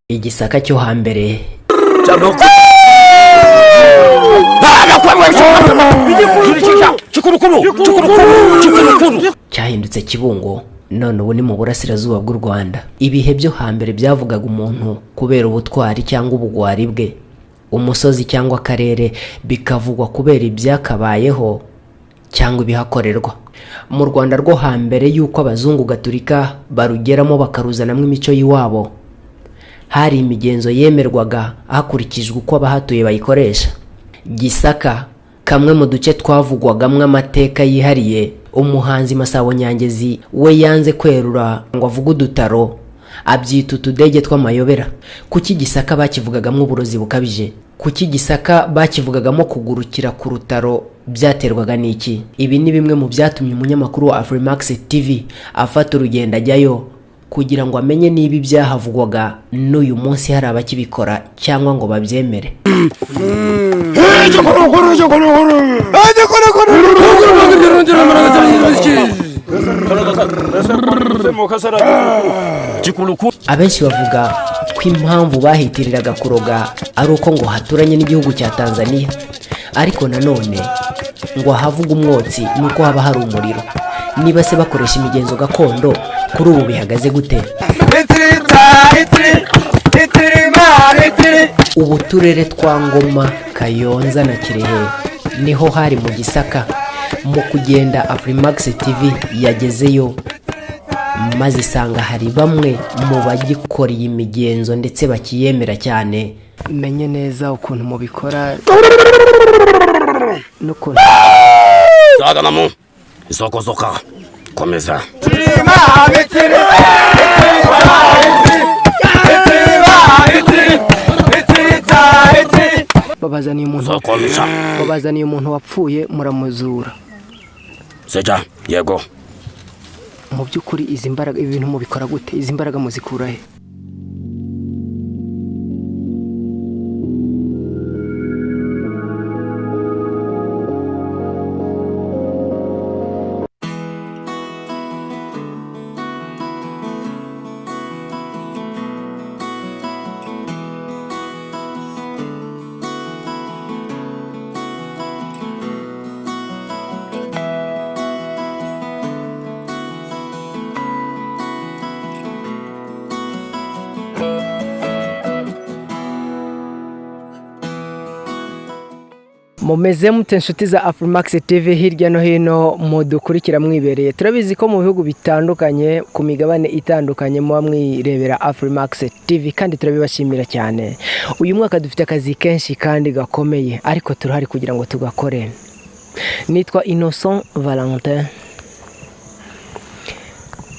Igisaka cyo hambere cyahindutse Kibungo, none ubu ni mu burasirazuba bw'u Rwanda. Ibihe byo hambere byavugaga umuntu kubera ubutwari cyangwa ubugwari bwe, umusozi cyangwa akarere bikavugwa kubera ibyakabayeho cyangwa ibihakorerwa. Mu Rwanda rwo hambere y'uko abazungu gaturika barugeramo bakaruzanamo imico y'iwabo, hari imigenzo yemerwaga hakurikijwe uko abahatuye bayikoresha. Gisaka, kamwe mu duce twavugwagamwe amateka yihariye, umuhanzi Masabo Nyangezi we yanze kwerura ngo avuge udutaro, abyita utudege tw'amayobera. Kuki Gisaka bakivugagamo uburozi bukabije? Kuki Gisaka bakivugagamo kugurukira ku rutaro byaterwaga n'iki? Ibi ni bimwe mu byatumye umunyamakuru wa Afrimax TV afata urugendo ajyayo kugira ngo amenye niba ibyahavugwaga n'uyu munsi hari abakibikora cyangwa ngo babyemere. Abenshi bavuga ko impamvu bahitiriraga kuroga ari uko ngo haturanye n'igihugu cya Tanzania, ariko nanone ngo havuga umwotsi nuko haba hari umuriro. Niba se bakoresha imigenzo gakondo, kuri ubu bihagaze gute? Ubu turere twa Ngoma, Kayonza na Kirehe niho hari mu Gisaka. Mu kugenda Afrimax TV yagezeyo, maze isanga hari bamwe mu bagikora iyi migenzo ndetse bakiyemera cyane. Menye neza ukuntu mubikora n'ukuntu Zaganamo zokozoka komeza. babazaniye umuntu wapfuye muramuzura. Seja yego. Mu byukuri izi mbaraga ibintu mubikora gute? Izi mbaraga muzikura he? Mumeze mute nshuti za Afrimax TV hirya no hino mudukurikira mwibereye? Turabizi ko mu bihugu bitandukanye ku migabane itandukanye muba mwirebera Afrimax TV kandi turabibashimira cyane. Uyu mwaka dufite akazi kenshi kandi gakomeye, ariko turahari kugira ngo tugakore. Nitwa Innocent Valentin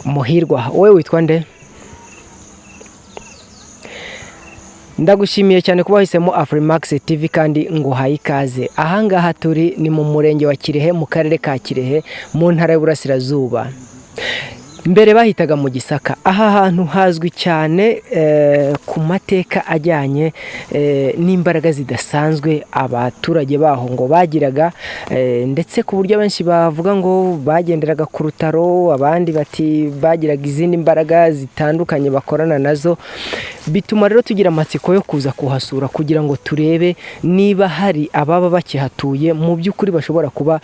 Muhirwa. Wowe witwa nde? Ndagushimiye cyane kuba wahisemo Afrimax TV kandi nguhaye ikaze. Ahangaha turi ni mu murenge wa Kirehe, mu karere ka Kirehe, mu ntara y'Uburasirazuba. Mbere bahitaga mu Gisaka. Aha hantu hazwi cyane ku mateka ajyanye n'imbaraga zidasanzwe abaturage baho ngo bagiraga, ndetse ku buryo benshi bavuga ngo bagenderaga ku rutaro, abandi bati bagiraga izindi mbaraga zitandukanye bakorana nazo. Bituma rero tugira amatsiko yo kuza kuhasura kugira ngo turebe niba hari ababa bakihatuye mu by'ukuri bashobora kuba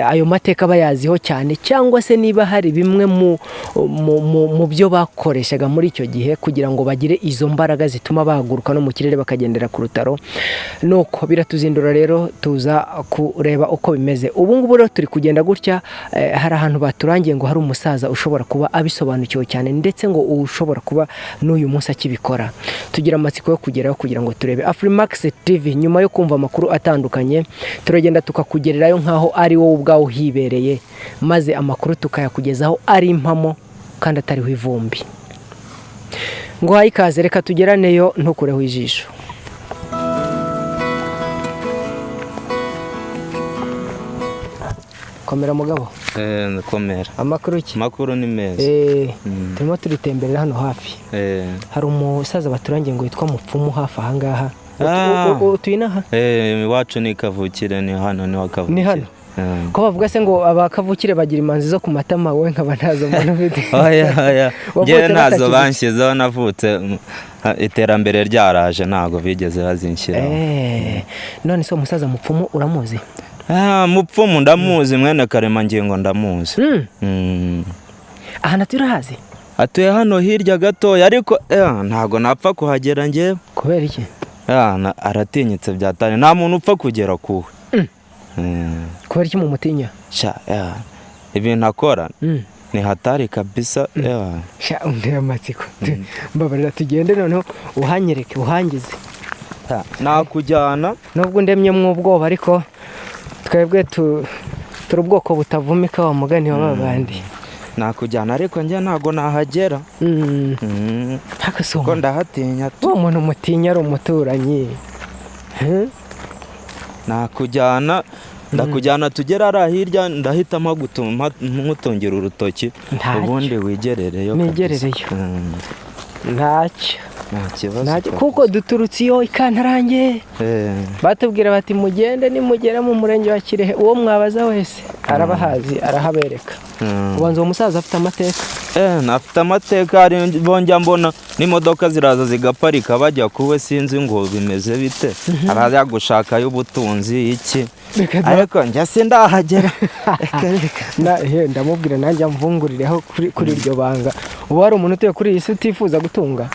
ayo mateka bayaziho cyane, cyangwa se niba hari bimwe mu byo bakoreshaga muri icyo gihe kugira ngo bagire izo mbaraga zituma bahaguruka no mu kirere bakagendera ku rutaro. Nuko biratuzindura rero tuza kureba uko bimeze. Ubu ngubu rero turi kugenda gutya, hari ahantu baturangiye ngo hari umusaza ushobora kuba abisobanukiwe cyane, ndetse ngo ushobora kuba n'uyu munsi akibikora. Tugira amatsiko yo kugeraho kugira ngo turebe. Afrimax TV nyuma yo kumva amakuru atandukanye, turagenda tukakugererayo nkaho ari wowe ubwawe uhibereye, maze amakuru tukayakugezaho ari impamo kandi atariho ivumbi. Nguhaye ikaze, reka tugeraneyo ntukureho ijisho. Komera mugabo. Komera. Amakuru ki? Makuru ni meza. Turimo turitemberera hano hafi. Hari umusaza baturangiye ngo yitwa Mupfumu hafi ahangaha. Tuyinaha? Iwacu ni kavukire, ni hano ni wakavukire. Ni hano? ko bavuga se ngo abakavukire bagira imanzi zo ku matama, wowe nkaba ntazo mbona ufite. oya ngewe ntazo banshyizeho, navutse iterambere ryaraje ntago bigeze bazinshyiraho. None se umusaza Mupfumu uramuzi? Mupfumu ndamuzi, mwene Karemangingo ndamuzi. Aha naturahazi? Atuye hano hirya gatoya, ariko ntago napfa kuhagera ngewe. Kubera iki? Aratinyitse byatane, nta muntu upfa kugera kuwe. Kubera iki mumutinya? Ibintu akora ni hatari kabisa. Untera amatsiko. Mbabarira tugende noneho uhanyereke, uhangize. Nakujyana nubwo ndemye mu ubwoba, ariko twebwe turi ubwoko butavumika wa mugani wa babandi. Nakujyana ariko njye ntago nahagera. Ko ndahatinya tu. Umuntu mutinya ari umuturanyi. Nakujyana ndakujyana tugera ari hirya, ndahitamo gutuma nkutungira urutoki ubundi wigerereyo. Nigerereyo. Ntacyo. Nta kibazo kuko duturutse iyo Ikantarange. Batubwira bati mugende nimugera mu murenge wa Kirehe, uwo mwabaza wese arabahazi, arahabereka. Ubanza uwo musaza afite amateka? Nafite amateka, bongya mbona n'imodoka ziraza zigaparika bajya kuwe, sinzi ngo bimeze bite. Araza gushakayo ubutunzi iki, ariko njye sindahagera. Ndamubwira nanjye mvungurireho kuri iryo banga. Ubu hari umuntu utuye kuri iyi si utifuza gutunga?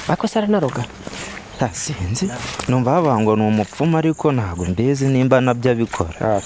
Ako sara naroga? Sinzi, numva bavuga ngo ni umupfumu, ariko ntabwo mbizi nimba nabyo abikora.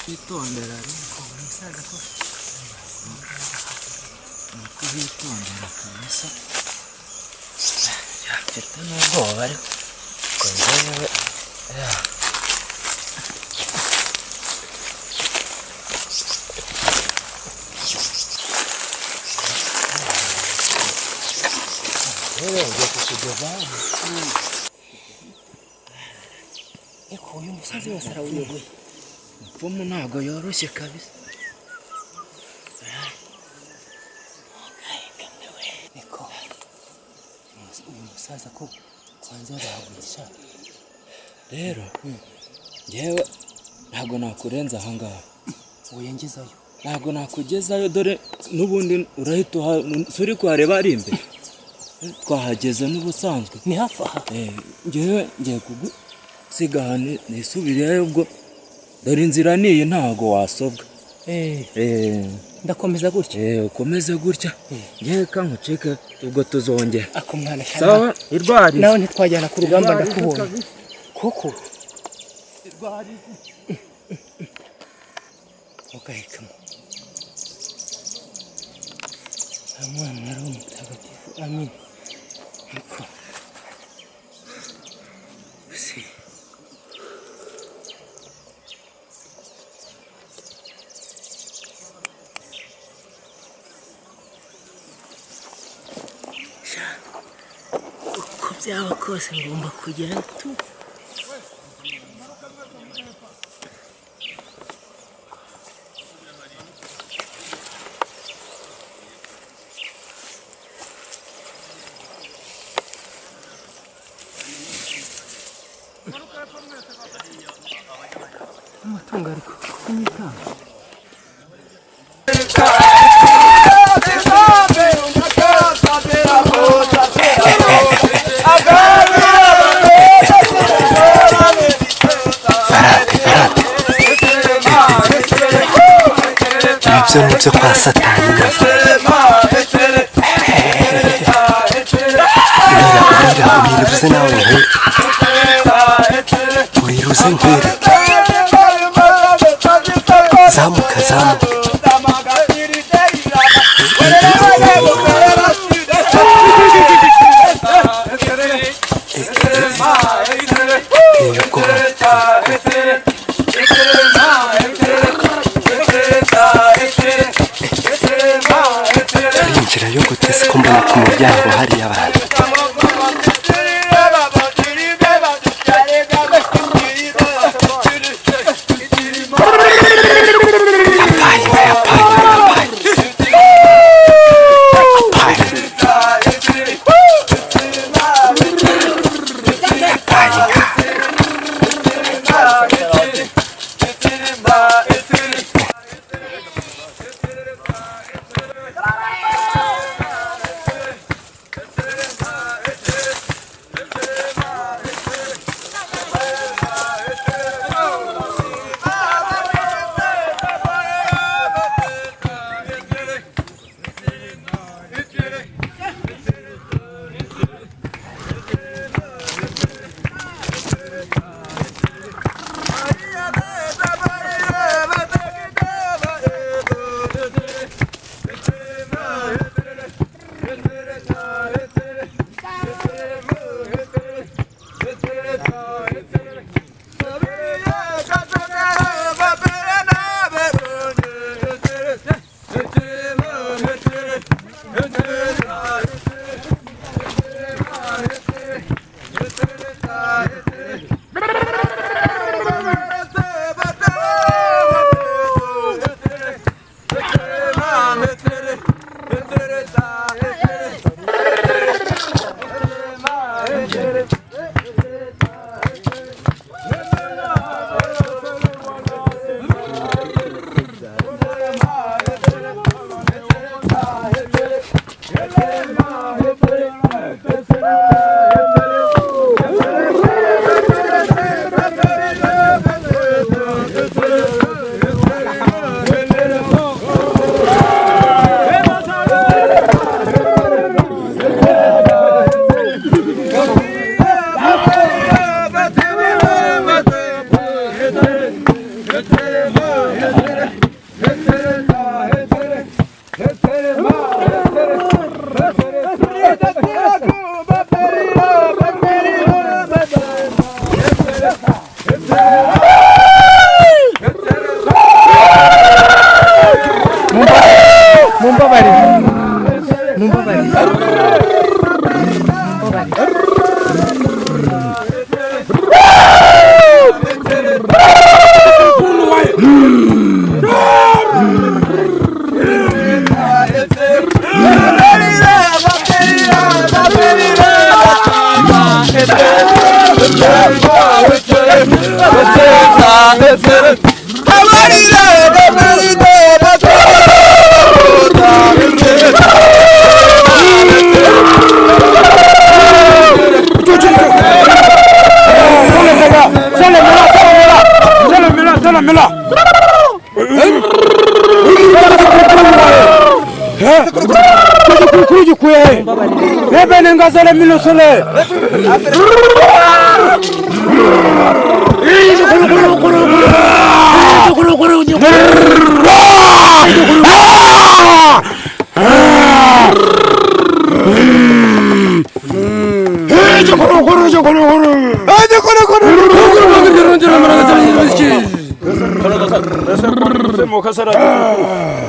Itondera ariko umusaza ko kubitondera kabisa. Mfite n'ubwoba ariko njyewe uyu musaza wese arawuyoboye. Mupfumu ntabwo yoroshye kabisa. Niko uyu musaza ko kwanza arahagurisha. Rero njyewe ntabwo nakurenza aha ngaha. Uyengezayo? Ntabwo nakugezayo, dore n'ubundi urahita uri kuhareba ari imbere. Twahageze n'ubusanzwe. Ni hafi aha? Njyewe ngiye kugusiga hano nisubireyo, ubwo dore inzira niyi ntago wasobwa. Ndakomeza gutya? Ukomeze gutya. Ngewe kankucika ubwo tuzongera. Ako mwana cyane. Sawa, irwari. Nawe ntitwajyana ku rugamba ndakubona. Koko. Irwari. Ukahekamo. Amwana ari umutagatifu. Amin. Niko. Si. Uko byaba kose ngomba kugera tu Ibyo kwa Satani uriruze nawe uriruze nkwereke zamuka injira yo gutese ko mbona ku muryango hari abantu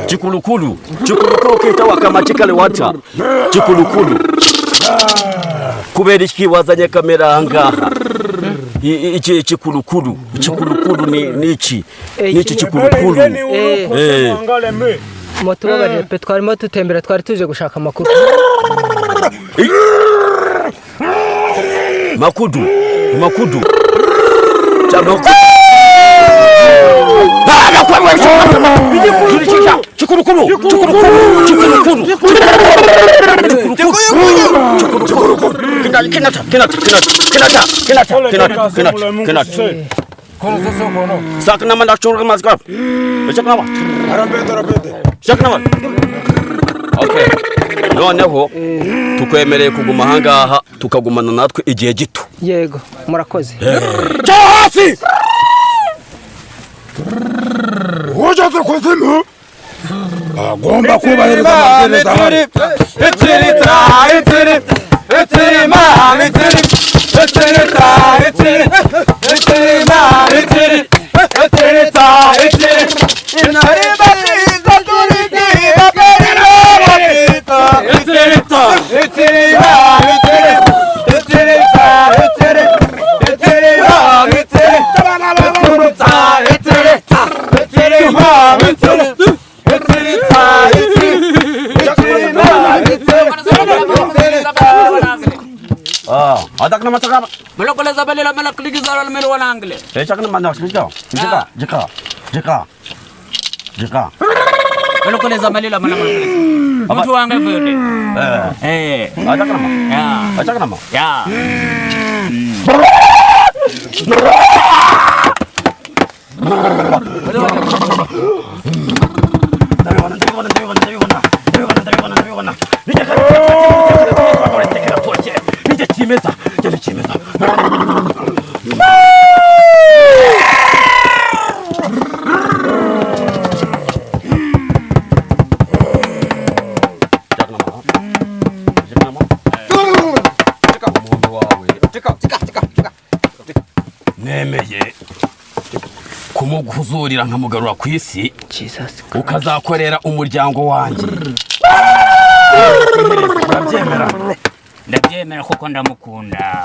Chikulukulu kita wakamatikale wata chikulukulu kubera iki wazanye kamera angaha iki chikulukulu ni iki chikulukulu moto babarire pe twarimo tutembera twari tuje gushaka amakuru makudu Okay. Noneho tukwemereye kuguma ahangaha tukagumana natwe igihe gito. Yego, murakoze. Hasi! Hoja kuzimu. Agomba kubahiriza amabwiriza ahari. Adak nama cakap. Belok boleh sampai lama nak lagi zaral melu orang angle. Cakap nama jika. Belok boleh sampai lama nak. Mutu angle boleh. Adak nama. Ya. Cakap nama. Ya. Nemeye kumuguhuzurira nkamugarura ku isi ukazakorera umuryango wanjye. Ndabyemera kuko ndamukunda.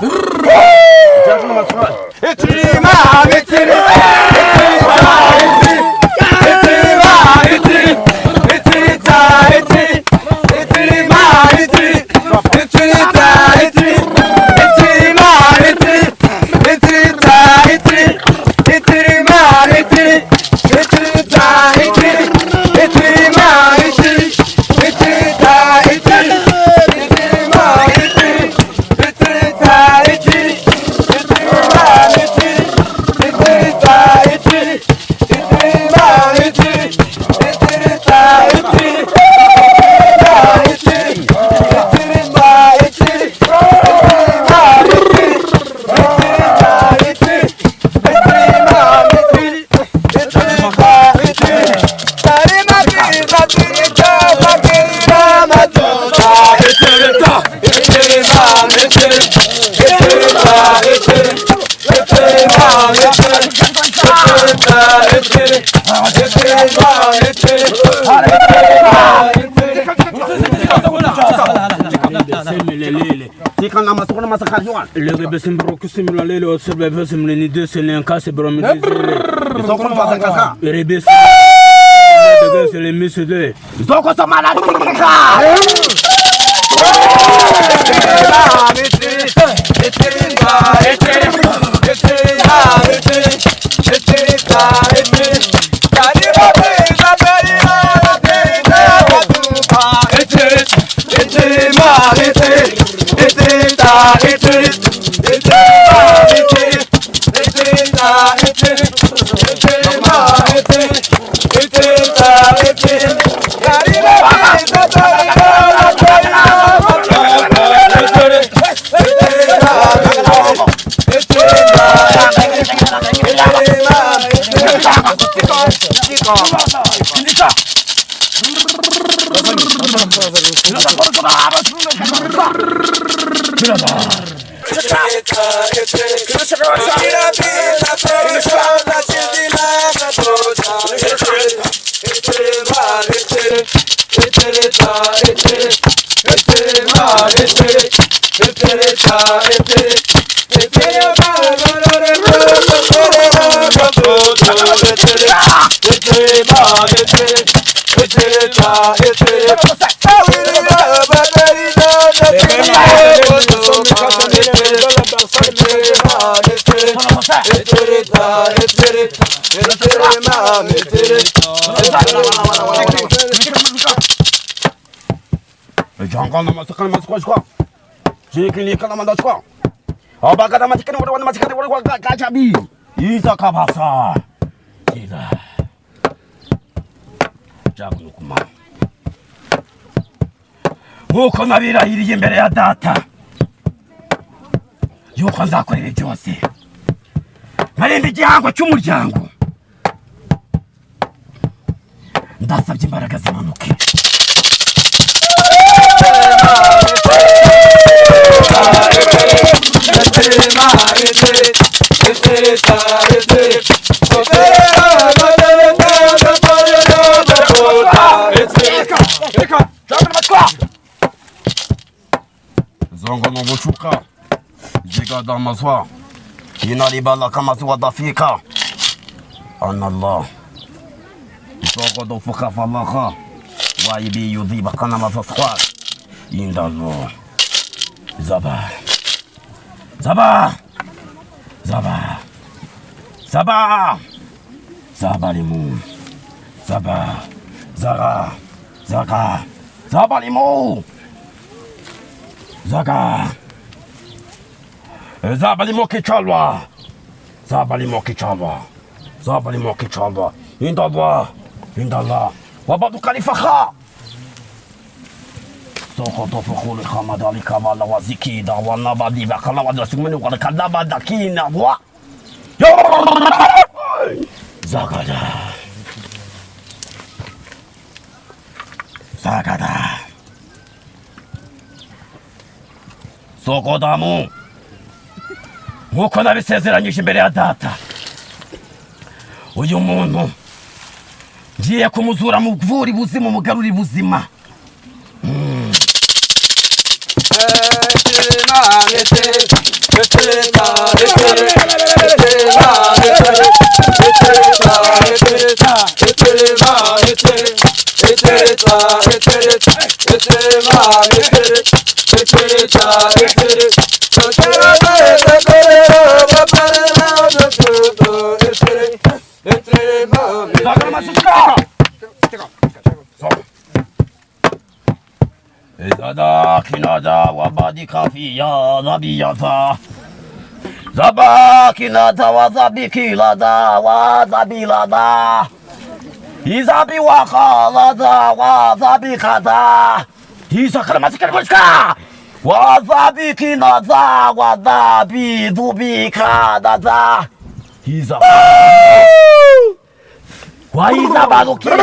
Le bébé c'est un que c'est le lait au cerveau c'est le nid de c'est un cas c'est brom le bébé c'est le monsieur de Zoko samala Jangan nama sekarang masuk sekolah. Jika kalau mana sekolah. Abang kata macam ni orang macam ni orang kaca bi. Isa kabasa. Tidak. Jangan lupa. Muko nabira iri imbere ya data. Yuko nzakorera byose. Narinda igihango cy'umuryango. Ndasabye imbaraga zimanuke. Zongo no buchuka. Ziga da mazwa. Inalibala kama ziwa dafika. Anallah. Zongo do fuka falaha. Waibi yudhiba kana mazaswa. Indallah. Zaba. Zaba. Zaba. Zaba. Zaba limu. Zaba. Zaga. Zaga. Zaba limu. Zaga. Zaba limu kichalwa. Zaba limu kichalwa. Zaba limu kichalwa. Indallah. Indallah. Wabadu kalifakha. Sokoto fukuli khamadali kamala wazikida wanabadi bakala wadrasimuni wakadaba dakina wa. Zagada. Zagada. Sokodamu. Nkuko nabisezeranyije imbere ya data. Uyu muntu ngiye kumuzura mu buvuri buzima mugaruri buzima. Zada kinada wabadi kafiya zabiyata. Zaba kinada wazabikilada wazabilada. Izabi wakalada wazabikada. Isakara masikara muska. Wazabi kinada wazabi zubikada. Izaba. Wa izaba lukida.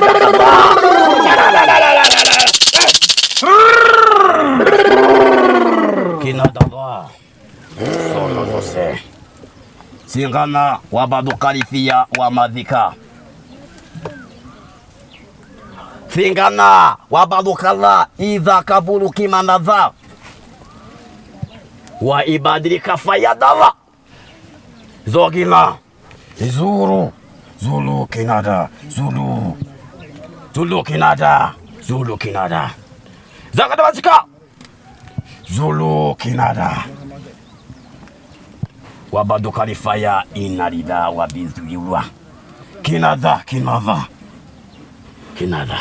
Kinadallah. Sono dose. Singana wabadu kalifia wa madhika. Singana wabadu kala idha kabulu kimanadha. Wa ibadrika fayadala. Zogina. Zuru. Zulu kinada. Zulu. Zulu kinada. Zulu kinada. Zagada bazika. Zulu kinada. Wabadu kalifaya inarida wabizuliwa. Kinada, kinada. Kinada.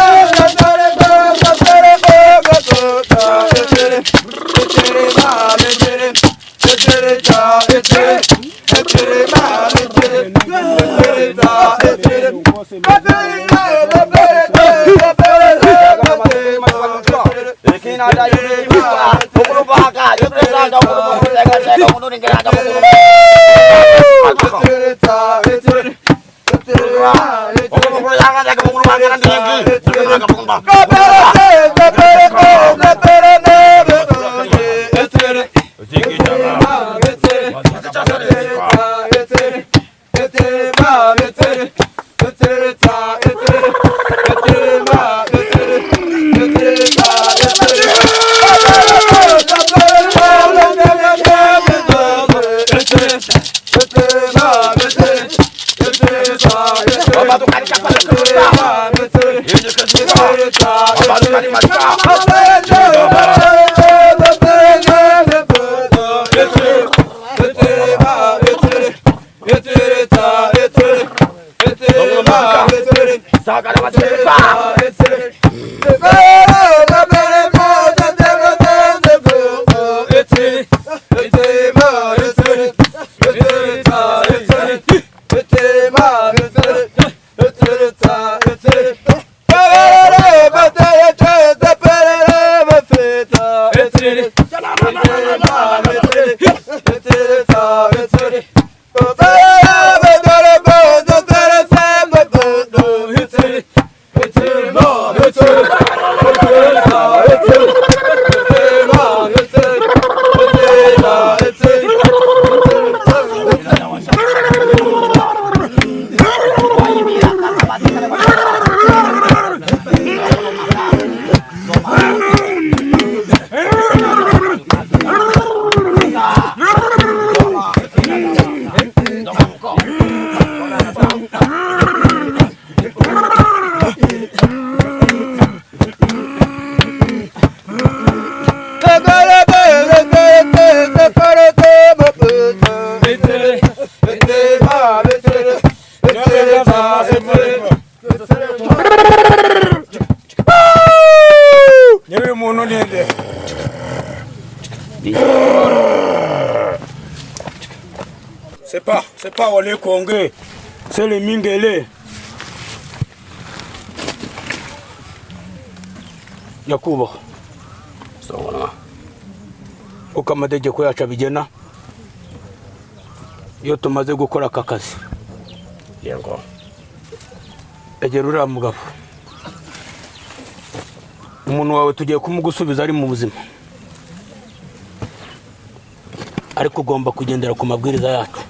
Bye. C'est pas les Congolais, c'est les Mingele. Yakuba. Sawa. Uko amategeko yacu abigena iyo tumaze gukora akakazi. Yego. Egera uriya mugabo. Umuntu wawe tugiye kumugusubiza ari mu buzima. Ariko ugomba kugendera ku mabwiriza yacu.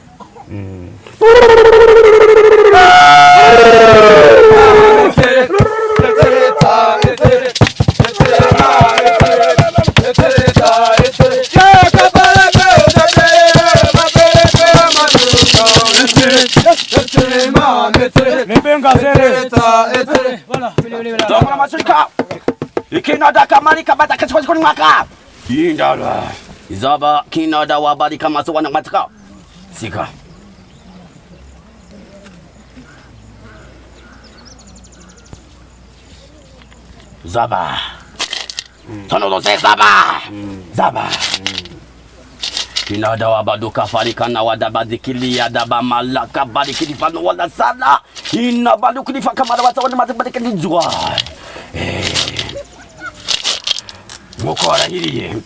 Izaba kinada wabali kama sawa na matka. Sika. Zaba. Tono dose Zaba. Zaba. Kinada wabaduka farikana wadabadikilia daba malaka badikilifano wala sala. Ina badukilifa kamara wata wana matibadikilizwa. Muko warahiriye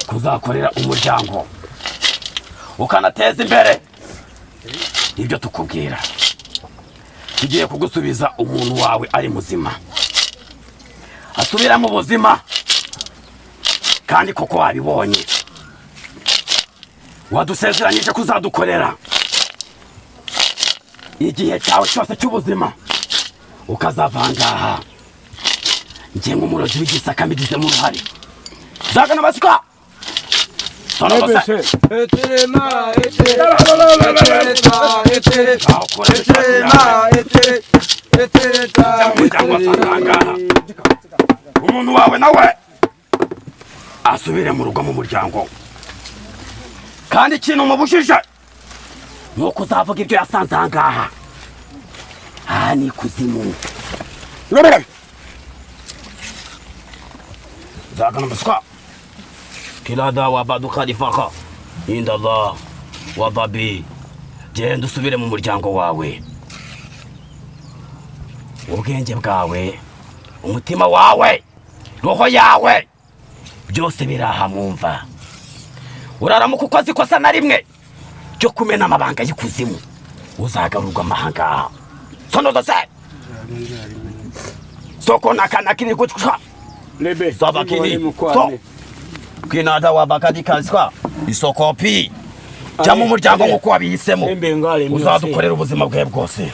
kuzakorera umuryango ukanateza imbere ibyo tukubwira. Tugiye kugusubiza umuntu wawe ari muzima, asubira mu buzima, kandi koko wabibonye. Wadusezeranyije kuzadukorera igihe cyawe cyose cy'ubuzima, ukazavangaha ngiye nk'umurozi w'igisaka mbigize mu ruhare. Zagana basika sono bose eterema umuntu wawe nawe asubire mu rugo mu muryango, kandi ikintu mubujije nuko uzavuga ibyo yasanze ahangaha. Aha ni kuzimu. Zagana basika kila dawa badu khalifaka inda Allah wa babi. Genda usubire mu muryango wawe. ubwenge bwawe, umutima wawe, roho yawe, byose biraha mwumva. Uraramuka ukoze ikosa na rimwe ryo kumena amabanga y'ikuzimu, uzagarurwa amahanga. Sono dose soko nakana kiri gucwa Lebe saba kiri so kinada wabakadikazwa isokopi jya mu muryango nk'uko wabihisemo, uzadukorera ubuzima bwawe bwose.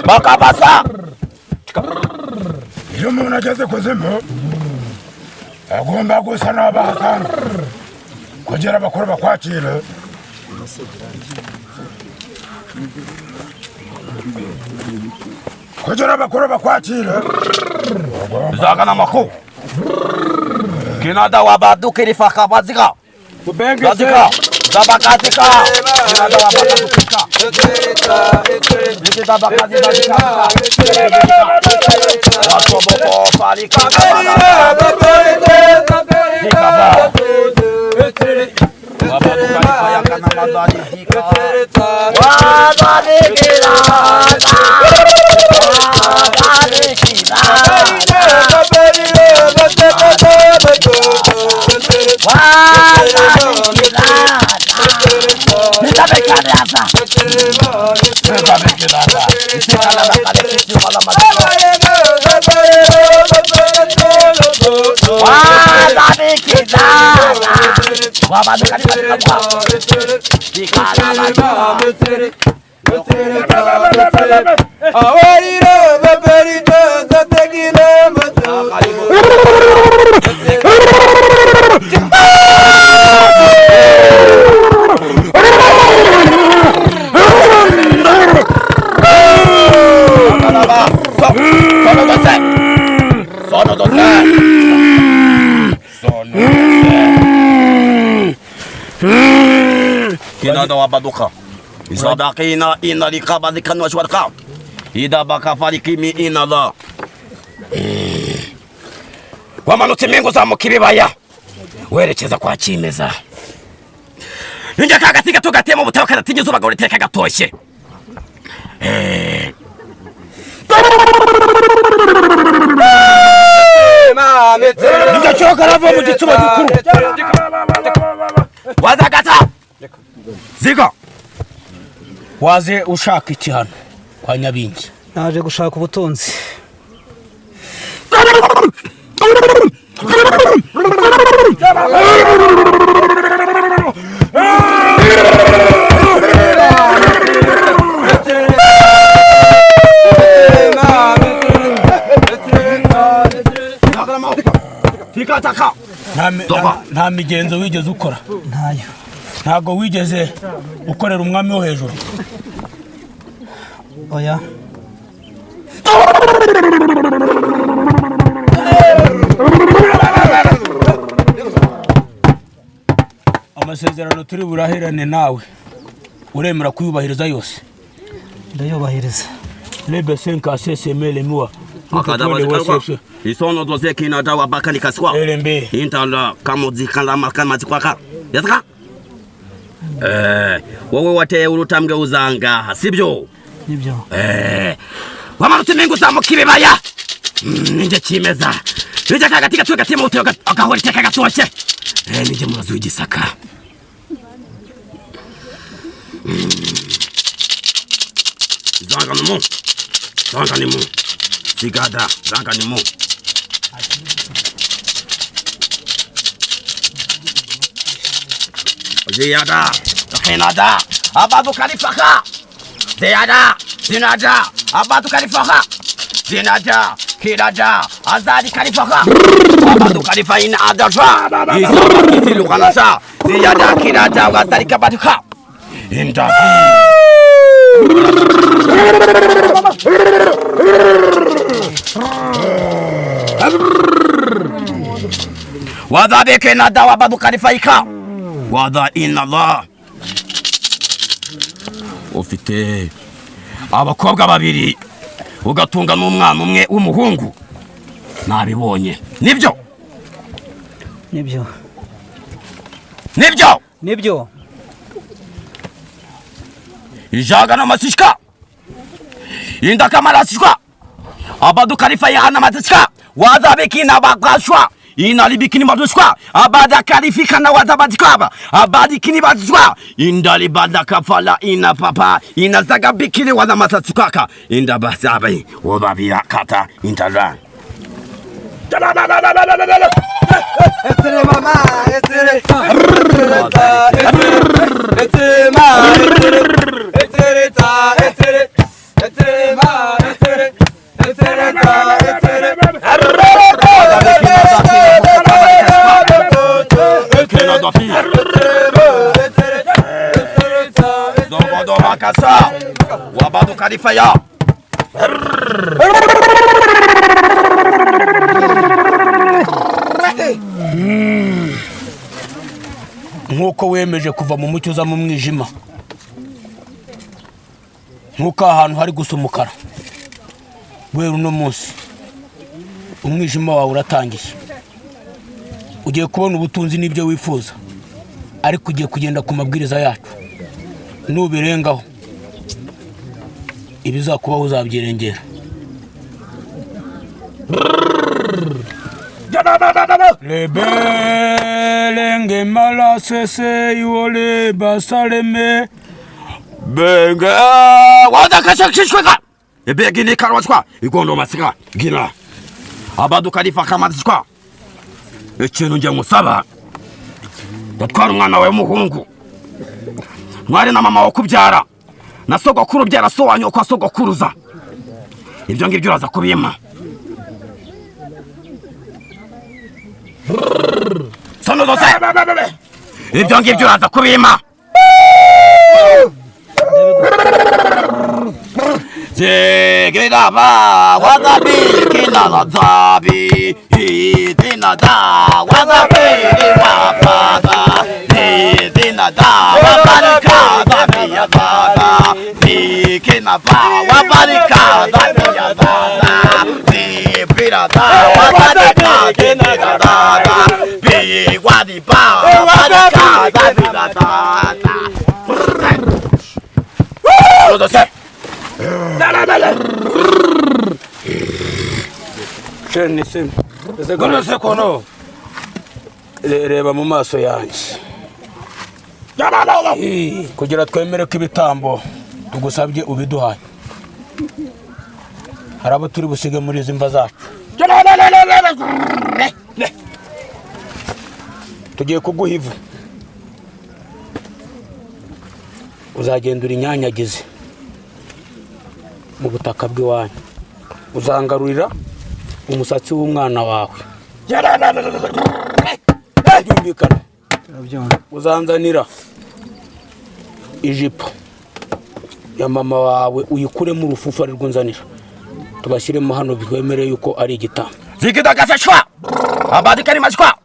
bakabasa iyo umuntu ageze kuzimu agomba gusa n'abahasanzwe kugira abakuru bakwakire. Kugira abakuru bakwakire zagana makuu kinada wabadukiri fakabazika bazika zabakatika kinada wabadukika nikita bakazi bazika wasoboko palika nikaba wabadukari fayakana madali dika wabadikira kinada wabaduka Isadaqina inna liqabadika washwarqa. Ida baka farikimi inna Allah. Wamanutse imingo zamuka ibibaya werekeza kwa Kimeza. Ninjye kagatiga tugatema ubutayo kadatinya izuba ngo riteka gatoshye. Ninjye karava mu gitsuba gikuru. Wazagata. Zigo. Waze ushaka iki hano kwa Nyabingi? Naje gushaka ubutunzi. Nta migenzo wigeze ukora? Ntayo. Ntago wigeze ukorera umwami wo hejuru? Oya. Amasezerano turi burahirane nawe uremera kuyubahiriza yose? Ndayubahiriza. Lebe 5 asesemele muwa. Akadabazikwa. Isono doze kina dawa bakani kaswa. Elembe. Intala kamuzi kala makamazi kwaka. Yazaka? Wowe wateye urutambwe uzanga, sibyo? Nibyo. Wamanutse imingo zamuka ibibaya. Ninjye Kimeza. Ninjye kagatiga tugatema ubutayo agahora iteka gatoshye. Ninjye murazi w'igisaka. Zanga ni mu. Sigada, zanga ni mu. Ziyada, Khinada, Abadu Kalifaka. Ziyada, Zinada, Abadu Kalifaka. Zinada, Kirada, Azadi Kalifaka. Abadu Kalifa in Adasha. Isilu Khanasa. Ziyada, Kirada, Azadi Kabaduka. Wada beke na dawa Abadu Kalifa. Wada inna Allah. Ufite abakobwa babiri ugatunga n'umwana umwe w'umuhungu. Nabibonye. Nibyo? Nibyo. Nibyo? Nibyo. Ijaga n'amasishka. Inda kamarasishka. Abadu Kalifa yana matishka. Wada beke na bagashwa. Inali bikini madushwa abada kalifika na wazabadikaba abadi kini badshwa indali bada kafala ina papa ina zaga bikini waza masatsukaka inda basabai wababia kata intala Etere mama etere Zogodo makasa Wabadu Kalifa ya nkuko wemeje kuva mu mucyo uza mu mwijima, nkuko ahantu hari gusa umukara, guhera uno munsi umwijima wawe uratangiye. Ugiye kubona ubutunzi n'ibyo wifuza, ariko ugiye kugenda ku mabwiriza yacu. Nubirengaho ibizakubaho uzabyirengera. Lebelenge mala sese yole basaleme Benge Wada kashakishweka Ebe gini karwachwa Igondo masika Gina Abadu Kalifa kamatishwa Ikintu nje musaba Datwara umwana wawe w'umuhungu Mwari na mama wakubyara na sogokuru byara so wanyu kwa sogokuruza. Ibyo ngibyo uraza kubima. Sono zose. Ibyo ngibyo uraza kubima. Zegera ba wazabi kinana zabi hidina da wazabi wafaga hidina da wabarika zabi yafaga reba mu maso yanjye kugira twemere ko ibitambo tugusabye ubiduhaye. Hari abo turi busige muri izi mva zacu. Tugiye kuguha ivu, uzagenda uri inyanyagize mu butaka bw'iwanyu, uzangarurira umusatsi w'umwana wawe, byumvikana. Uzanzanira ijipo ya mama wawe uyikuremo urufufa rw'unzanira, tubashyiremo hano bikwemereye yuko ari igitambo. Zigidagashwa abadika ni mashwa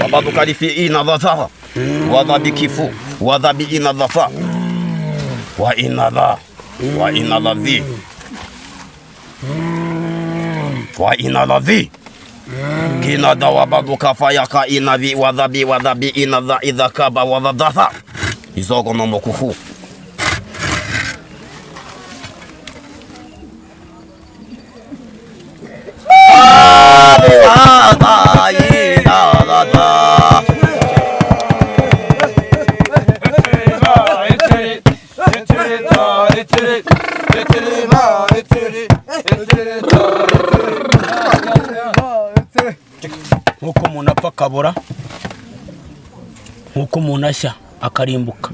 wabaduka rifi inadhafa wadhabi kifu wadhabi inadhafa wa inadhavi kinada wabaduka fayaka inavi wadhabi inadha idhakaba wadhadhafa izogo nomo kufu. Nkuko umuntu apfa akabura, nkuko umuntu ashya akarimbuka,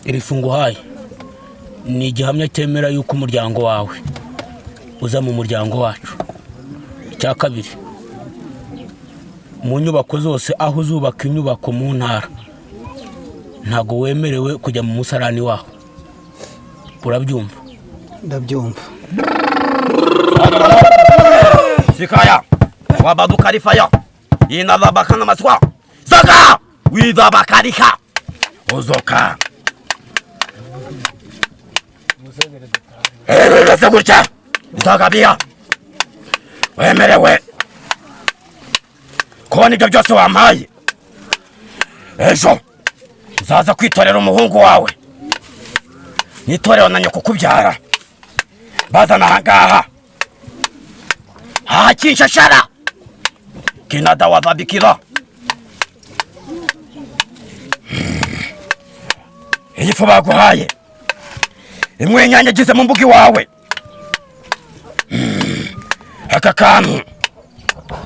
iri funguhaye ni igihamya cyemera yuko umuryango wawe uza mu muryango wacu. Icya kabiri, mu nyubako zose aho uzubaka inyubako mu ntara ntago wemerewe kujya mu musarani waho. Urabyumva? Ndabyumva. Sikaya wabaduka rifaya inadhabaka na maswa zaka widhabakarika uzoka kase gutya izagabia wemerewe kubona ibyo byose wampaye. Ejo nzaza kwitorera umuhungu wawe nitorero na nyoko kubyara bazana ahangaha Kinshashara kinada wadhabikira ifu baguhaye imwe nyanyagize mu mbuga wawe. Aka kantu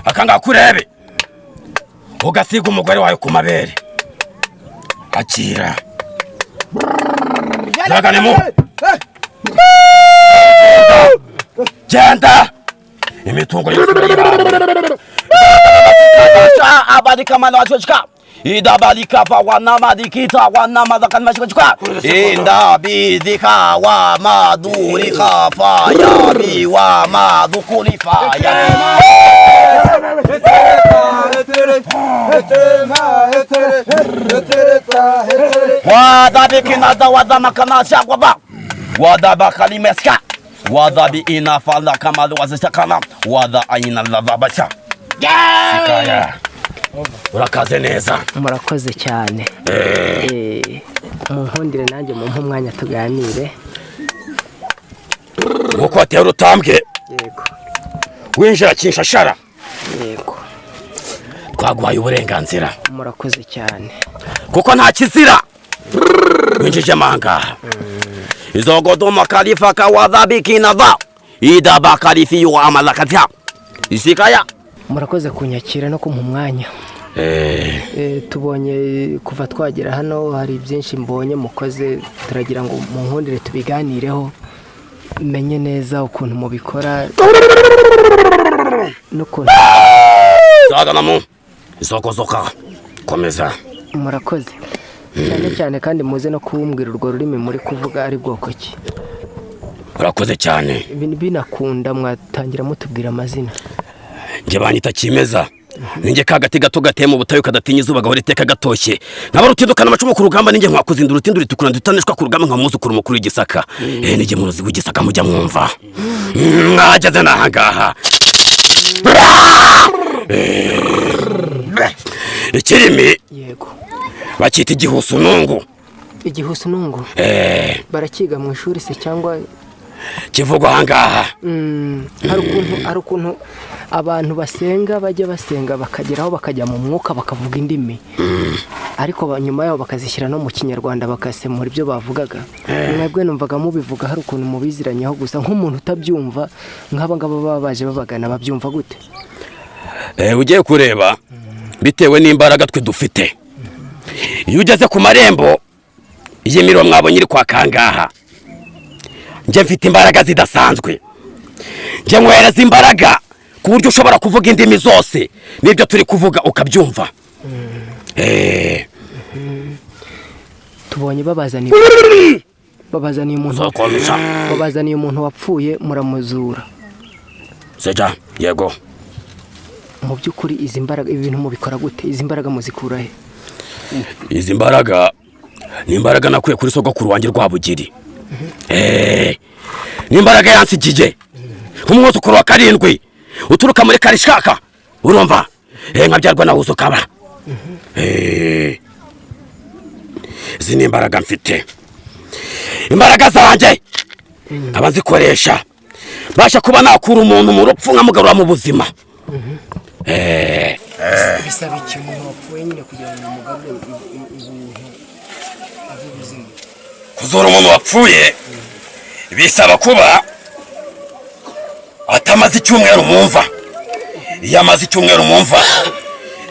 akanga kurebe ugasiga umugore wawe ku mabere akira zaganemo genda imitungo abadika mana wachika idabalika fa wanamadikita wanamadaka mashika indabidika wa madurika fa ya bi wa madukulifa ya wadabikina da wadamakana shaqwa wadabakalimeska wadhabi inafala kama wazisakana wadha aina ladhabasha. Sikaya urakaze neza. Murakoze cyane. Munkundire nanjye mu mwanya tuganire. Uko atera utambwe. Yego. Winjira Kinshashara. Yego. Twaguhaye uburenganzira. Murakoze cyane. Kuko nta kizira. Winjije manga. Izogodoma kalifa ka wadhabi kinadha idaba kalifi wa amalakatha. Isikaya murakoze kunyakira no kumpa umwanya. Tubonye kuva twagera hano hari byinshi mbonye mukoze, turagira ngo munkundire tubiganireho menye neza ukuntu mubikora n'ukuntu zaganamo izokozoka komeza. Murakoze cyane kandi muze no kumbwira urwo rurimi muri kuvuga ari bwoko ki. Murakoze cyane. Binakunda mwatangira mutubwira amazina. Nje banyita Kimeza ninjye kagati gato gateye mu butayu kadatinya izuba gahora iteka gatoshye nkaba rutindukana amacumu ku rugamba ninjye nkakuzindura utindura itukura dutanishwa ku rugamba nkamuzukuru mukuru w'igisaka ninjye murozi w'igisaka mujya mwumva mwageze nahangaha ikirimi yego bakita igihusunungu. Igihusunungu barakiga mu ishuri se cyangwa kivugwa ahangaha? hari ukuntu abantu basenga bajya basenga bakageraho bakajya mu mwuka bakavuga indimi ariko nyuma yaho bakazishyira no mu kinyarwanda bakasemura ibyo bavugaga. Mwebwe numvaga mubivuga hari ukuntu mubiziranyeho gusa nk'umuntu utabyumva nk'aba ngaba baba baje babagana babyumva gute? Ugiye kureba bitewe n'imbaraga twe dufite, iyo ugeze ku marembo y'imiro mwabonye iri kwa kangaha, njye mfite imbaraga zidasanzwe, njye nkwereza imbaraga ku buryo ushobora kuvuga indimi zose n'ibyo turi kuvuga ukabyumva. Tubonye babazaniye umuntu wapfuye muramuzura. Seja yego. Mu by'ukuri izi mbaraga ibintu mubikora gute? Izi mbaraga muzikura he? Izi mbaraga ni imbaraga nakuye kuri sogokuru wanjye Rwabugiri. Ni imbaraga yansigiye nk'umwuzukuru wa karindwi uturuka muri Karishaka, urumva nkabyarwa na Uzukaba. Izi ni imbaraga mfite, imbaraga zanjye nkaba nzikoresha mbasha kuba nakura umuntu mu rupfu nkamugarura mu buzima. Bisaba iki umuntu wapfuye nyine kugira ngo mugarure ubuzima? Kuzura umuntu wapfuye bisaba kuba atamaze icyumweru mumva. Iyo amaze icyumweru mumva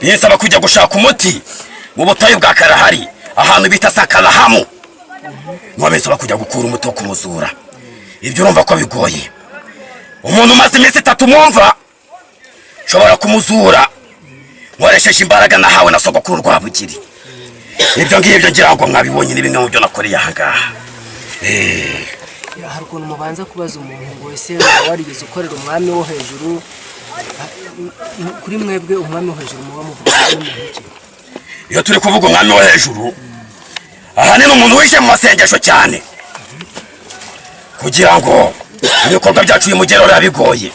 bisaba kujya gushaka umuti mu butayu bwa Karahari ahantu bita Sakarahamu. Bisaba kujya gukura umuti wo kumuzura. Ibyo urumva ko bigoye. Umuntu umaze iminsi 3 mumva shobora kumuzura nkoresheje imbaraga nahawe na sogokuru Rwabugiri. Ibyo ngibyo ngira ngo mwabibonye ni bimwe mu byo nakoreye ahangaha. Hari ukuntu mubanza kubaza umuntu ngo ese warigeze ukorera umwami wo hejuru? Kuri mwebwe umwami wo hejuru muba muvuga umuntu iki? Iyo turi kuvuga umwami wo hejuru ahanini umuntu wishe mu masengesho cyane kugira ngo ibikorwa byacu bimugerera bigoye.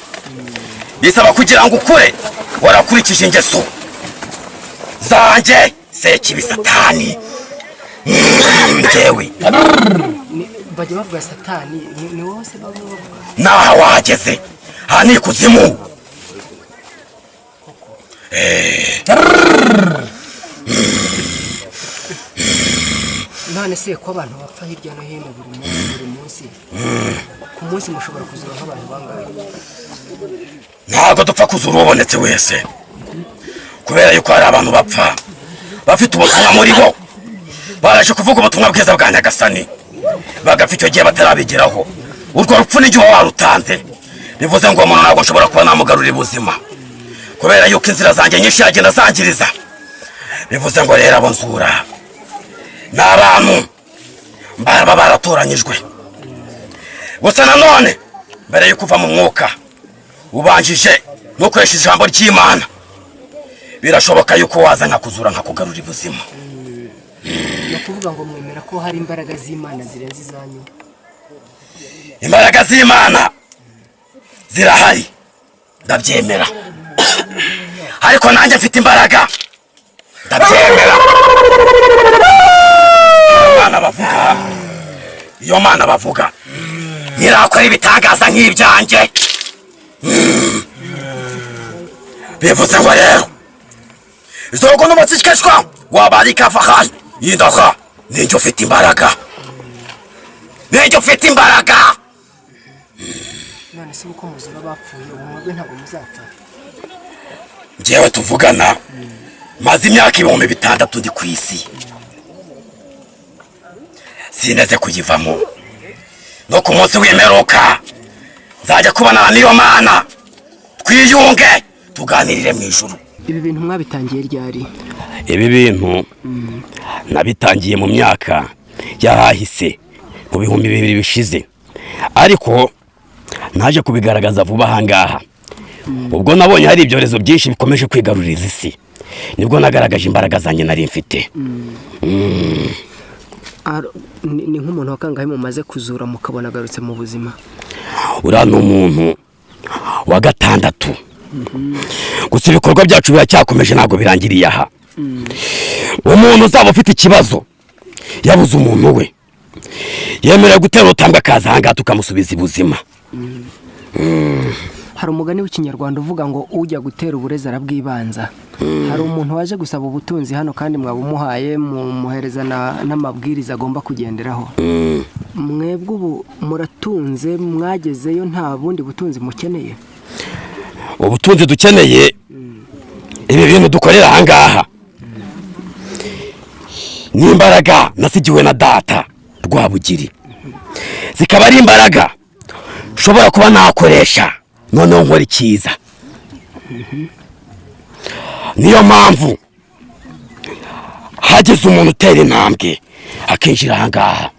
Bisaba kugira ngo ukure warakurikije ingeso zanjye Sekibi Satani. Njyewe bajya bavuga Satani ni wowe se bavuga? naho wageze aha ni kuzimu. None se ko abantu bapfa hirya no hino buri munsi ku munsi mushobora kuzura nk'abantu bangahe? Ntabwo dupfa kuzura ubonetse wese, kubera yuko hari abantu bapfa bafite ubutumwa muri bo, baraje kuvuga ubutumwa bwiza bwa Nyagasani bagapfa icyo gihe batarabigeraho. Urwo rupfu n'igihe warutanze bivuze ngo umuntu ntabwo nshobora kuba namugarurira ubuzima, kubera yuko inzira zanjye nyinshi yagenda zangiriza. Bivuze ngo rero abo nzura ni abantu baba baratoranyijwe. Gusa nanone mbere yo kuva mu mwuka ubanjije no kwesha ijambo ry'Imana, birashoboka yuko waza nkakuzura nkakugarura ubuzima. No kuvuga ngo mwemera ko hari imbaraga z'Imana zirenze izanyu? Imbaraga z'Imana zirahari, ndabyemera, ariko nanjye mfite imbaraga, ndabyemera. Iyo Mana bavuga nyirakora ibitangaza nk'ibyanjye. Bivuze ngo rero izogo n'ubatsikeshwa wabarika fahari yindaka ninjye ufite imbaraga, ninjye ufite imbaraga. None se uko muzura bapfuye umwebwe ntabwo muzapfa? Njyewe tuvugana maze imyaka 600 ndi ku isi, sineze kuyivamo. No ku munsi w'imperuka nzajya kubana n'iyo Mana, twiyunge tuganirire mu ijuru. Ibi bintu mwabitangiye ryari? Ibi bintu nabitangiye mu myaka yarahise mu 2000 bishize, ariko naje kubigaragaza vuba ahangaha ubwo nabonye hari ibyorezo byinshi bikomeje kwigarurira isi nibwo nagaragaje imbaraga zanjye nari mfite. Ni nk'umuntu wakangahe mumaze kuzura mukabona agarutse mu buzima? Uriya ni umuntu wa 6. Gusa ibikorwa byacu biracyakomeje ntabwo birangiriye aha. Umuntu uzaba ufite ikibazo yabuze umuntu we yemerewe gutera utambwe akaza ahangaha tukamusubiza ibuzima. Hari umugani w'ikinyarwanda uvuga ngo ujya gutera uburezi arabwibanza. Hari umuntu waje gusaba ubutunzi hano kandi mwabumuhaye muhereza n'amabwiriza agomba kugenderaho. Mwebwe ubu muratunze mwagezeyo nta bundi butunzi mukeneye? Ubutunzi dukeneye ibi bintu dukorera ahangaha ni imbaraga nasigiwe na data Rwabugiri, zikaba ari imbaraga ushobora kuba nakoresha noneho nkora icyiza. Niyo mpamvu hageze umuntu utera intambwe akinjira ahangaha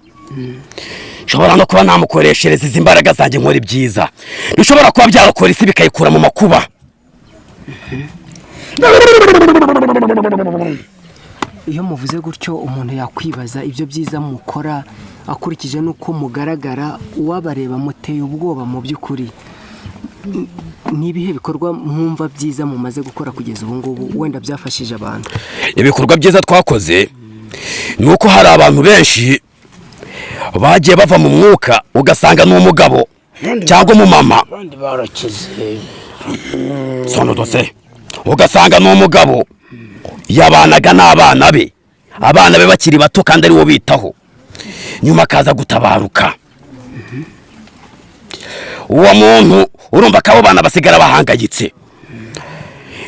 nshobora no kuba namukoreshereza izi mbaraga zanjye nkora ibyiza bishobora kuba byarokora isi bikayikura mu makuba. Iyo muvuze gutyo umuntu yakwibaza ibyo byiza mukora akurikije nuko mugaragara uwabareba muteye ubwoba mu by'ukuri. Ni ibihe bikorwa mwumva byiza mumaze gukora kugeza ubu ngubu wenda byafashije abantu? Ibikorwa byiza twakoze nuko hari abantu benshi bagiye bava mu mwuka ugasanga n'umugabo cyangwa umumama abandi barakize sono dose ugasanga n'umugabo yabanaga n'abana be bakiri bato kandi ari wo bitaho nyuma akaza gutabaruka. Uwo muntu urumva ko abo bana basigara bahangayitse.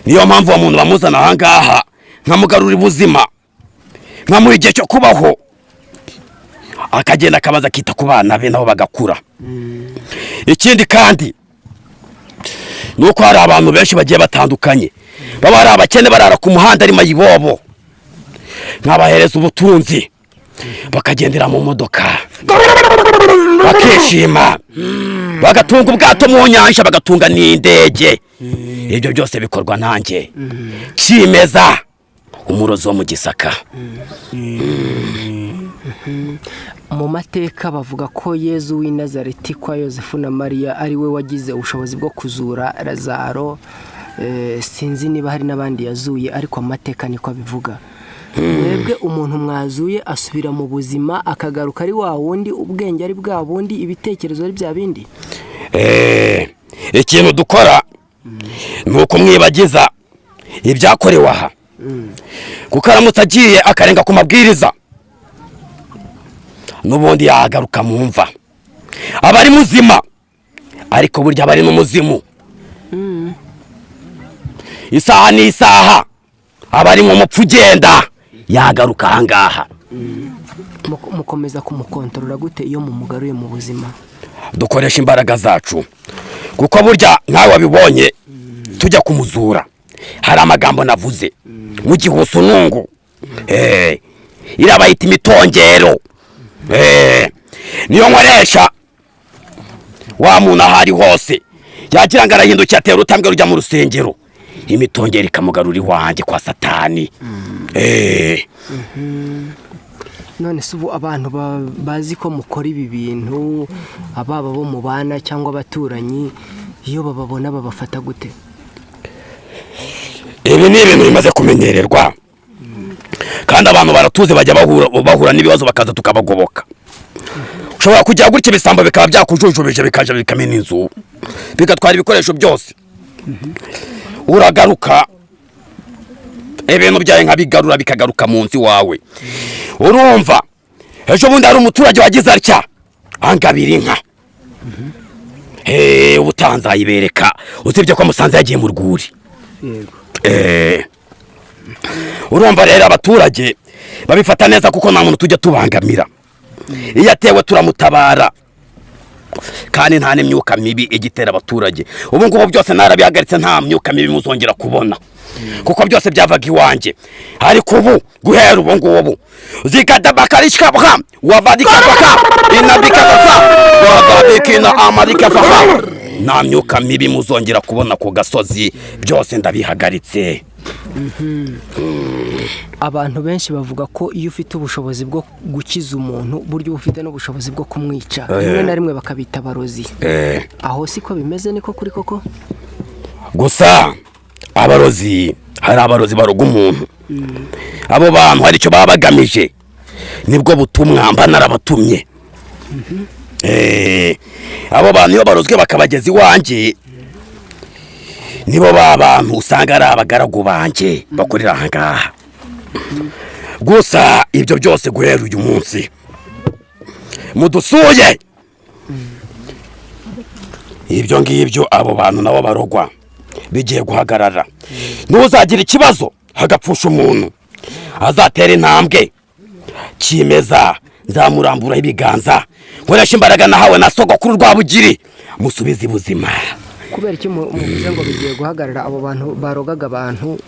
Niyo mpamvu uwo muntu bamuzana ahangaha nkamugarura ubuzima nkamuha igihe cyo kubaho akagenda akabaza akita ku bana be nabo bagakura. Ikindi kandi nuko hari abantu benshi bagiye batandukanye baba ari abakene barara ku muhanda ari mayibobo nkabahereza ubutunzi bakagendera mu modoka bakishima bagatunga ubwato mu nyanja bagatunga n'indege. Ibyo byose bikorwa nanjye Kimeza umurozi wo mu Gisaka. Mu mateka bavuga ko Yezu w'i Nazareti kwa Yosefu na Mariya ari we wagize ubushobozi bwo kuzura Lazaro. Sinzi niba hari n'abandi yazuye ariko amateka niko abivuga. Mwebwe umuntu mwazuye asubira mu buzima akagaruka ari wa wundi ubwenge ari bwa bundi ibitekerezo ari bya bindi? Ikintu dukora nuko mwibagiza ibyakorewe aha kuko aramutse agiye akarenga ku mabwiriza n'ubundi yagaruka mu mva aba ari muzima ariko burya bari n'umuzimu. Isaha n'isaha aba ari nk'umupfu ugenda yagaruka ahangaha. Mukomeza kumukontorora gute iyo mumugaruye mu buzima? Dukoresha imbaraga zacu kuko burya nawe wabibonye tujya kumuzura hari amagambo navuze mu gihusunungu irabayita imitongero. Niyo nkoresha wa muntu ahari hose yagira ngo arahindukira atera utambwe rujya mu rusengero imitongero ikamugarura iwanjye kwa Satani. None se ubu abantu bazi ko mukora ibi bintu ababa bo mu bana cyangwa abaturanyi iyo bababona babafata gute? Ibi ni ibintu bimaze kumenyererwa kandi abantu baratuze bajya bahura n'ibibazo bakaza tukabagoboka. Ushobora kujya gutya ibisambo bikaba byakujujubije bikaje bikamena inzu bigatwara ibikoresho byose uragaruka ibintu byaye nkabigarura bikagaruka mu nzi wawe. Urumva ejo bundi hari umuturage wagize atya angabira inka ubutanzayibereka usibye ko musanze yagiye mu rwuri. Urumva rero abaturage babifata neza kuko nta muntu tujya tubangamira. Iyo atewe turamutabara kandi nta n'imyuka mibi igitera abaturage. Ubu ngubu byose narabihagaritse nta myuka mibi muzongera kubona kuko byose byavaga iwanjye. Ariko ubu guhera ubu ngubu zikadabakarishka bwa wabadika baka inabika baka wabadikina amarika baka nta myuka mibi muzongera kubona ku gasozi, byose ndabihagaritse. Abantu benshi bavuga ko iyo ufite ubushobozi bwo gukiza umuntu buryo ufite n'ubushobozi bwo kumwica, rimwe na rimwe bakabita abarozi. Aho siko bimeze niko kuri koko? Gusa abarozi, hari abarozi baroga umuntu. Abo bantu hari icyo baba bagamije, nibwo butumwa mba narabatumye. Abo bantu iyo barozwe bakabageza iwanjye, nibo bantu usanga ari abagaragu banjye bakorera aha ngaha. Gusa ibyo byose guhera uyu munsi mudusuye, ibyo ngibyo abo bantu nabo barogwa bigiye guhagarara. Nuzagira ikibazo hagapfusha umuntu, azatera intambwe kimeza, nzamurambura ibiganza, nkoresha imbaraga nahawe na sogokuru Rwabugiri, musubize ubuzima. Kubera iki muvuze ngo bigiye guhagarara abo bantu barogaga abantu,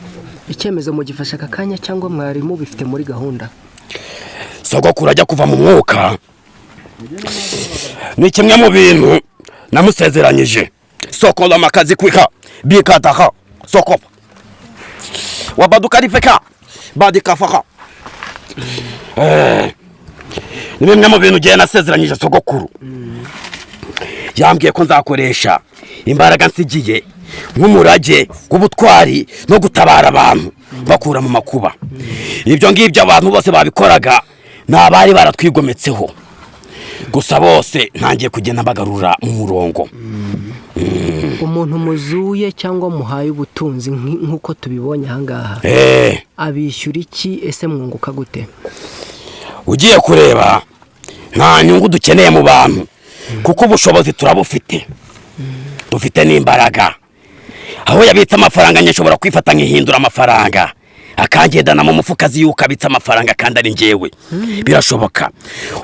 icyemezo mugifasha aka kanya cyangwa mwari mubifite muri gahunda? Sogokuru ajya kuva mu mwuka, ni kimwe mu bintu namusezeranyije. Soko la makazi kwika bikataha soko wabadukarifeka badikafaka. Ni bimwe mu bintu giye nasezeranyije sogokuru. Yambwiye ko nzakoresha imbaraga nsigiye nk'umurage w'ubutwari no gutabara abantu bakura mu makuba. Ibyo ngibyo abantu bose babikoraga n'abari baratwigometseho, gusa bose ntangiye kugenda bagarura mu murongo. Umuntu muzuye cyangwa muhaye ubutunzi nk'uko tubibonye aha ngaha, abishyura iki? Ese mwunguka gute? Ugiye kureba nta nyungu dukeneye mu bantu, kuko ubushobozi turabufite, dufite n'imbaraga. Aho yabitse amafaranga nyashobora kwifata nkihindura amafaranga akangendana mu mufuka azi yuko abitse amafaranga kandi ari njyewe. Birashoboka.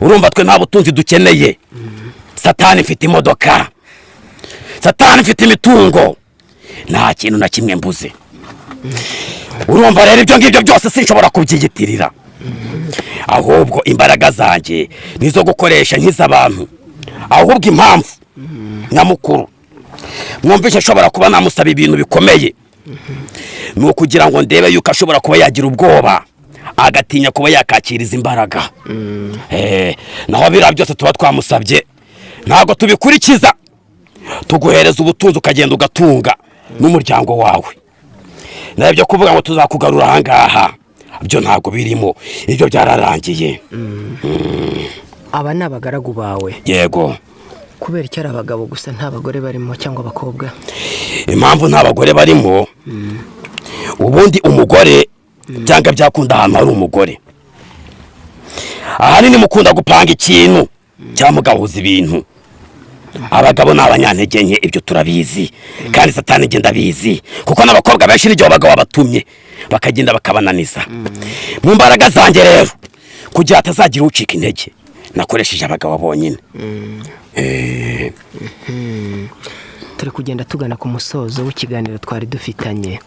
Urumva twe nta butunzi dukeneye. Satani ifite imodoka, Satani ifite imitungo, nta kintu na kimwe mbuze. Urumva rero ibyo ngibyo byose sinshobora kubyiyitirira, ahubwo imbaraga zanjye nizo gukoresha nk'iz'abantu. Ahubwo impamvu nyamukuru mwumvishe ashobora kuba namusaba ibintu bikomeye, ni ukugira ngo ndebe yuko ashobora kuba yagira ubwoba agatinya kuba yakakiriza imbaraga. Naho biriya byose tuba twamusabye ntabwo tubikurikiza, tuguhereza ubutunzi ukagenda ugatunga n'umuryango wawe. Naho ibyo kuvuga ngo tuzakugarura aha ngaha, byo ntabwo birimo, ibyo byararangiye. Aba ni abagaragu bawe? Yego. Kubera icyo ari abagabo gusa nta bagore barimo cyangwa abakobwa? Impamvu nta bagore barimo, ubundi umugore cyangwa byakunda ahantu hari umugore, ahanini mukunda gupanga ikintu cyangwa mugahuza ibintu. Abagabo ni abanyantege nke, ibyo turabizi, kandi Satani igenda abizi, kuko n'abakobwa benshi n'igihe abagabo batumye bakagenda bakabananiza. Mu mbaraga zanjye rero, kugira atazagira ucika intege, nakoresheje abagabo bonyine. Turi kugenda tugana ku musozo w'ikiganiro twari dufitanye.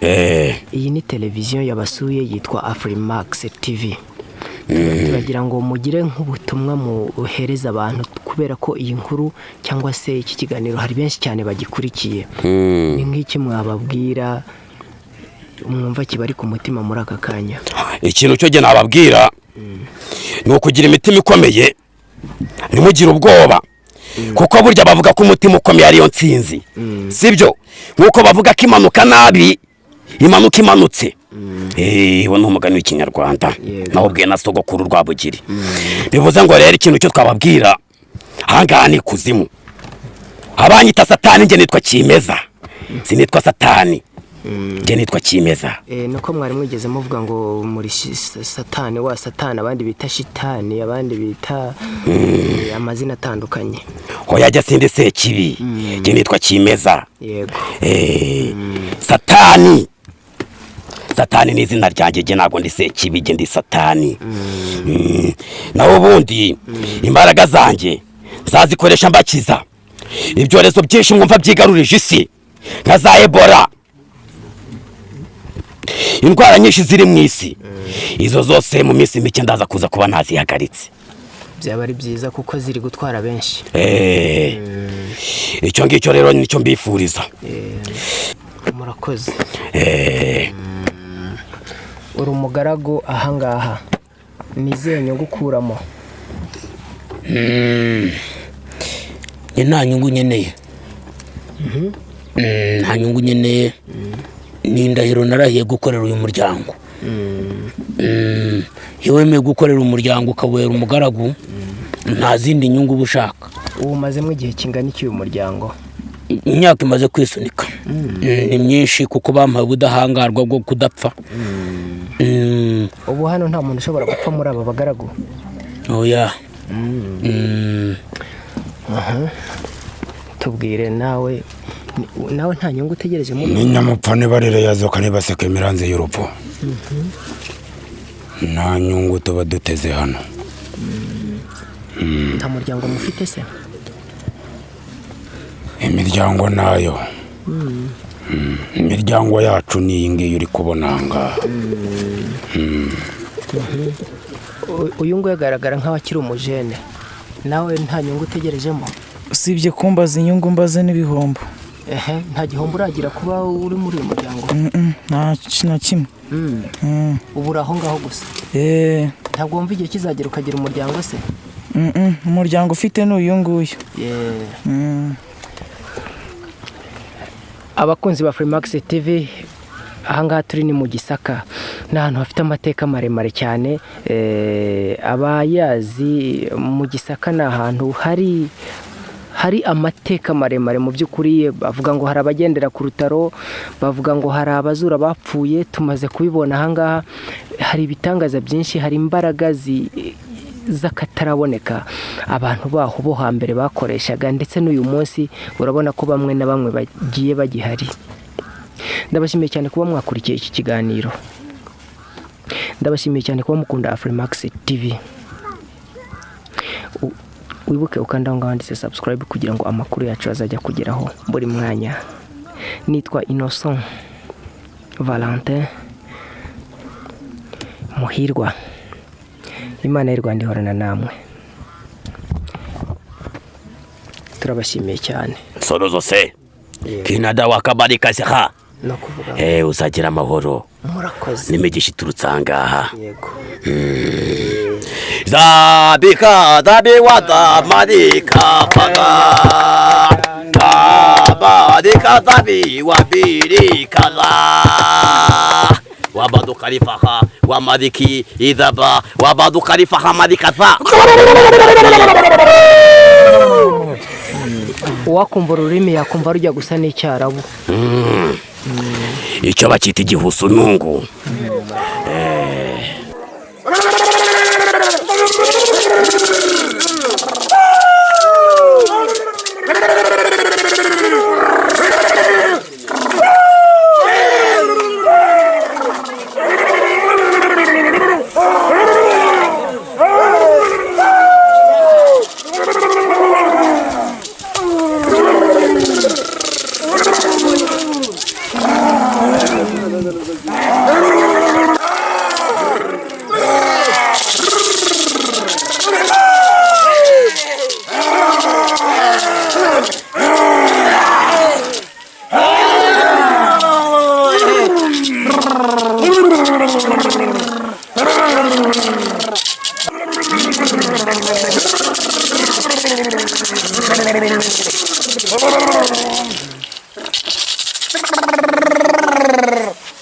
Iyi ni televiziyo yabasuye yitwa Afrimax TV. Turagira ngo mugire nk'ubutumwa muhereza abantu, kubera ko iyi nkuru cyangwa se iki kiganiro hari benshi cyane bagikurikiye. Ni nk'iki mwababwira umwumva kibari ku mutima muri aka kanya? Ikintu cyo gena ababwira ni ukugira imitima ikomeye, ntimugire ubwoba, kuko burya bavuga ko umutima ukomeye ariyo nsinzi, sibyo? Nkuko bavuga ko imanuka nabi imanuka imanutse. Ibo ni umugani w'ikinyarwanda nawubwiye na sogokuru Rwabugiri. Bivuze ngo rero ikintu cyo twababwira ahangaha ni kuzimu. Abanyita Satani, nge nitwa Kimeza, sinitwa Satani, nge nitwa Kimeza. Nuko mwari mwigeze muvuga ngo muri Satani wa Satani, abandi bita Shitani, abandi bita amazina atandukanye. Hoya jya sindi Sekibi, nge nitwa Kimeza. Yego. Satani ni izina ryanjye, nge ntabwo ndi Sekibi, nge ndi Satani. Naho ubundi imbaraga zanjye nzazikoresha mbakiza ibyorezo byinshi mwumva byigarurije isi, nka za Ebola, indwara nyinshi ziri mu isi. Izo zose mu minsi mike ndaza kuza kuba nazihagaritse. byaba ari byiza kuko ziri gutwara benshi. Icyo ngicyo rero nicyo mbifuriza. Murakoze. Uri umugaragu ahangaha nizihe nyungu ukuramo? Nta nyungu nkeneye. Nta nyungu nkeneye. Ni indahiro narahiye gukorera uyu muryango. Iyo wemeye gukorera umuryango ukabera umugaragu, nta zindi nyungu uba ushaka. Ubu umazemo igihe kingana iki uyu muryango? Imyaka imaze kwisunika. Ni myinshi kuko bampaye ubudahangarwa bwo kudapfa. Ubu hano nta muntu ushobora gupfa muri aba bagaragu? Oya. Tubwire nawe nta nyungu utegereje muri ni nyamupfa nibarire yazoka nibaseka imiranze y'urupfu. Nta nyungu tuba duteze hano. Nta muryango mufite se? Imiryango nayo. Imiryango yacu ni iyi ngiyi uri kubona ngaha. Uyu nguyu agaragara nk'abakiri umujene. Nawe nta nyungu utegerejemo? Usibye kumbaza inyungu mbaze n'ibihombo. Nta gihombo uragira kuba uri muri uyu muryango? Nta kimwe. Ubu uri aho ngaho gusa? Ntabwo wumva igihe kizagera ukagira umuryango se? Umuryango ufite n'uyu nguyu. Abakunzi ba Freemax TV, ahangaha turi ni mu Gisaka. Ni ahantu hafite amateka maremare cyane. Abayazi mu Gisaka ni ahantu hari amateka maremare mu by'ukuri. Bavuga ngo hari abagendera ku rutaro, bavuga ngo hari abazura bapfuye. Tumaze kubibona ahangaha, hari ibitangaza byinshi, hari imbaraga z'akataraboneka abantu baho bo hambere bakoreshaga, ndetse n'uyu munsi urabona ko bamwe na bamwe bagiye bagihari. Ndabashimiye cyane kuba mwakurikiye iki kiganiro. Ndabashimiye cyane kuba mukunda Freemax TV. Wibuke ukanda aho ngaho handitse subscribe kugira ngo amakuru yacu azajya kugeraho buri mwanya. Nitwa Innocent Valentin Muhirwa. Imana y'u Rwanda ihorana namwe. Turabashimiye cyane. Solo zose kinada wakabarika seha. No kuvuga uzagira amahoro. Murakoze. N'imigisha iturutse ahangaha. Yego. Zabika zabiwata madika paga. Kabadika zabi wabirika la. Wabadu khalifaha wa madiki idhaba wabadu khalifaha madikaza. Wakumva ururimi yakumva rujya gusa n'icyarabu. Icyo bakita igihusu nungu.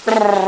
Brrr.